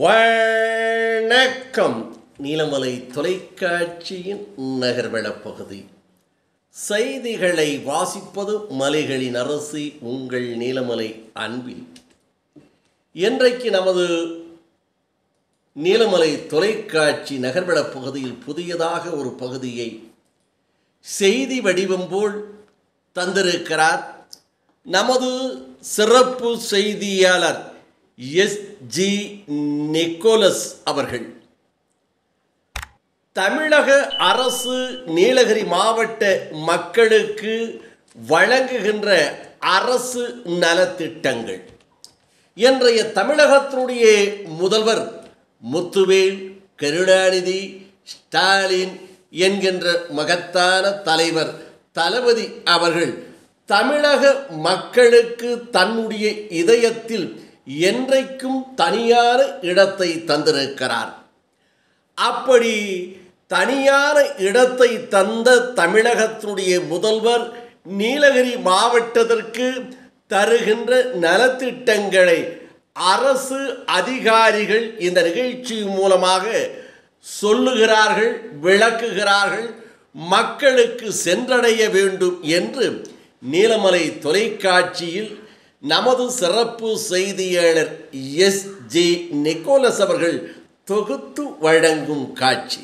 வணக்கம். நீலமலை தொலைக்காட்சியின் நகர்வள பகுதி செய்திகளை வாசிப்பது மலைகளின் அரசி உங்கள் நீலமலை அன்பில். இன்றைக்கு நமது நீலமலை தொலைக்காட்சி நகர்வள பகுதியில் புதியதாக ஒரு பகுதியை செய்தி வடிவம் போல் தந்திருக்கிறார் நமது சிறப்பு செய்தியாளர் எஸ்.ஜி. நிக்கோலஸ் அவர்கள். தமிழக அரசு நீலகிரி மாவட்ட மக்களுக்கு வழங்குகின்ற அரசு நலத்திட்டங்கள். இன்றைய தமிழகத்தினுடைய முதல்வர் முத்துவேல் கருணாநிதி ஸ்டாலின் என்கின்ற மகத்தான தலைவர் தளபதி அவர்கள் தமிழக மக்களுக்கு தன்னுடைய இதயத்தில் என்றைக்கும் தனியான இடத்தை தந்திருக்கிறார். அப்படி தனியான இடத்தை தந்த தமிழகத்தினுடைய முதல்வர் நீலகிரி மாவட்டத்திற்கு தருகின்ற நலத்திட்டங்களை அரசு அதிகாரிகள் இந்த நிகழ்ச்சி மூலமாக சொல்லுகிறார்கள், விளக்குகிறார்கள், மக்களுக்கு சென்றடைய வேண்டும் என்று நீலமலை தொலைக்காட்சியில் நமது சிறப்பு செய்தியாளர் எஸ்.ஜி. நிக்கோலஸ் அவர்கள் தொகுத்து வழங்கும் காட்சி.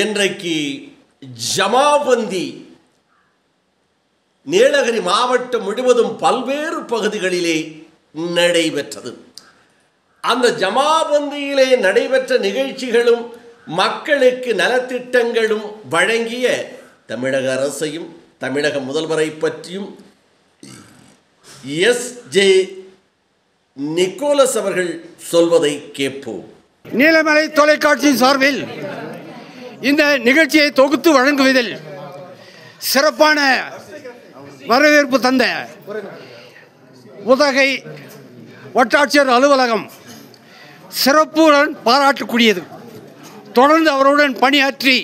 இன்றைக்கு ஜமாபந்தி நீலகிரி மாவட்டம் முழுவதும் பல்வேறு பகுதிகளிலே நடைபெற்றது. அந்த ஜமாபந்தியிலே நடைபெற்ற நிகழ்ச்சிகளும் மக்களுக்கு நலத்திட்டங்களும் வழங்கிய தமிழக அரசையும் தமிழக முதல்வரை பற்றியும் எஸ்.ஜே. நிக்கோலஸ் அவர்கள் சொல்வதை கேட்போம். நீலமலை தொலைக்காட்சியின் சார்பில் இந்த நிகழ்ச்சியை தொகுத்து வழங்குவதில் சிறப்பான வரவேற்பு தந்த உதகை வட்டாட்சியர் அலுவலகம் சிறப்புடன் பாராட்டக்கூடியது. தொடர்ந்து அவருடன் பணியாற்றி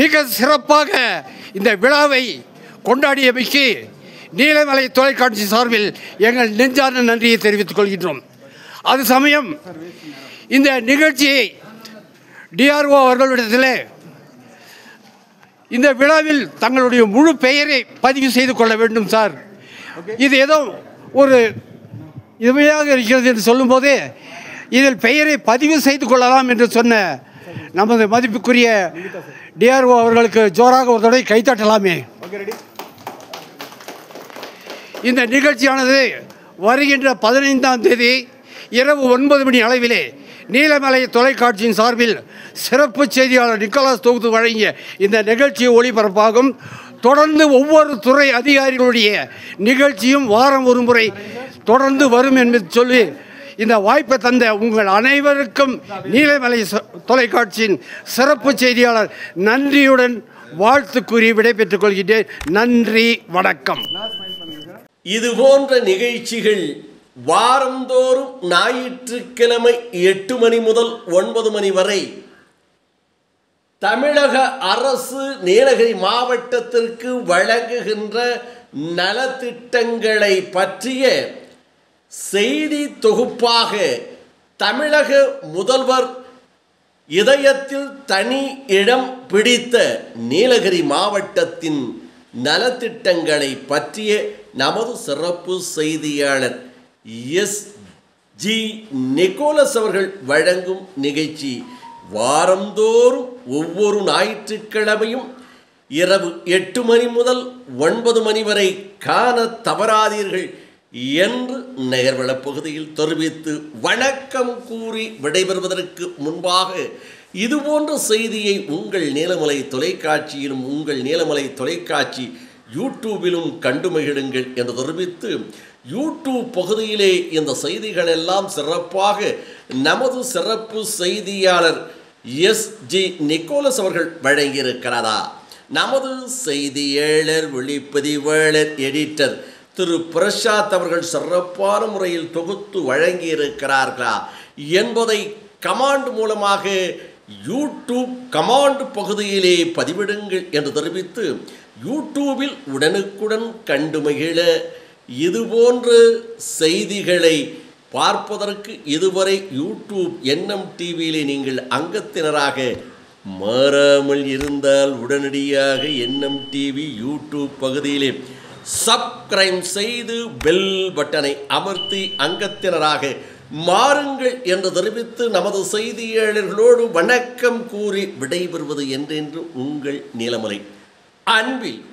மிக சிறப்பாக இந்த விழாவை கொண்டாடியமைக்கு நீலமலை தொலைக்காட்சி சார்பில் எங்கள் நெஞ்சார்ந்த நன்றியை தெரிவித்துக் கொள்கின்றோம். அது சமயம் இந்த நிகழ்ச்சியை டிஆர்ஓ அவர்களிடத்தில் இந்த விழாவில் தங்களுடைய முழு பெயரை பதிவு செய்து கொள்ள வேண்டும் சார், இது ஏதோ ஒரு இவையாக இருக்கிறது என்று சொல்லும்போதே இதில் பெயரை பதிவு செய்து கொள்ளலாம் என்று சொன்ன நமது மதிப்புக்குரிய டிஆர்ஓ அவர்களுக்கு ஜோராக ஒரு தடவை கைத்தட்டலாமே. இந்த நிகழ்ச்சியானது வருகின்ற 15ஆம் தேதி இரவு 9 மணி அளவிலே நீலமலை தொலைக்காட்சியின் சார்பில் சிறப்பு செய்தியாளர் நிக்கோலஸ் தொகுத்து வழங்கிய இந்த நிகழ்ச்சி ஒளிபரப்பாகும். தொடர்ந்து ஒவ்வொரு துறை அதிகாரிகளுடைய நிகழ்ச்சியும் வாரம் ஒரு முறை தொடர்ந்து வரும் என்று சொல்லி இந்த வாய்ப்பை தந்த உங்கள் அனைவருக்கும் நீலமலை தொலைக்காட்சியின் சிறப்பு செய்தியாளர் நன்றியுடன் வாழ்த்து கூறி விடைபெற்றுக் கொள்கிறேன். நன்றி, வணக்கம். இதுபோன்ற நிகழ்ச்சிகள் வாரந்தோறும் ஞாயிற்றுக்கிழமை 8 மணி முதல் 9 மணி வரை தமிழக அரசு நீலகிரி மாவட்டத்திற்கு வழங்குகின்ற நலத்திட்டங்களை பற்றிய செய்தி தொகுப்பாக தமிழக முதல்வர் இதயத்தில் தனி இடம் பிடித்த நீலகிரி மாவட்டத்தின் நலத்திட்டங்களை பற்றிய நமது சிறப்பு செய்தியாளர் எஸ்.ஜே. நிக்கோலஸ் அவர்கள் வழங்கும் நிகழ்ச்சி வாரந்தோறும் ஒவ்வொரு ஞாயிற்றுக்கிழமையும் இரவு 8 மணி முதல் 9 மணி வரை காண தவறாதீர்கள் என்று நகர்வள பகுதியில் தெரிவித்து வணக்கம் கூறி விடைபெறுவதற்கு முன்பாக இதுபோன்ற செய்தியை உங்கள் நீலமலை தொலைக்காட்சியிலும் உங்கள் நீலமலை தொலைக்காட்சி யூடியூபிலும் கண்டு மகிழுங்கள் என்று தெரிவித்து யூடியூப் பகுதியிலே இந்த செய்திகள் எல்லாம் சிறப்பாக நமது சிறப்பு செய்தியாளர் எஸ்.ஜே. நிக்கோலஸ் அவர்கள் வழங்கியிருக்கிறதா? நமது செய்தியாளர் ஒளிப்பதிவாளர் எடிட்டர் திரு பிரசாத் அவர்கள் சிறப்பான முறையில் தொகுத்து வழங்கியிருக்கிறார்களா என்பதை கமாண்ட் மூலமாக யூடியூப் கமாண்ட் பகுதியிலே பதிவிடுங்கள் என்று தெரிவித்து யூடியூபில் உடனுக்குடன் கண்டு மகிழ இதுபோன்ற செய்திகளை பார்ப்பதற்கு இதுவரை யூடியூப் NM-டிவியிலே நீங்கள் அங்கத்தினராக மாறாமல் இருந்தால் உடனடியாக NM-டிவி யூடியூப் பகுதியிலே சப்ஸ்கிரைப் செய்து பெல் பட்டனை அமர்த்தி அங்கத்தினராக மாறுங்கள் என்று தெரிவித்து நமது செய்தியாளர்களோடு வணக்கம் கூறி விடைபெறுவது என்றென்று உங்கள் நீலமலை அன்பில்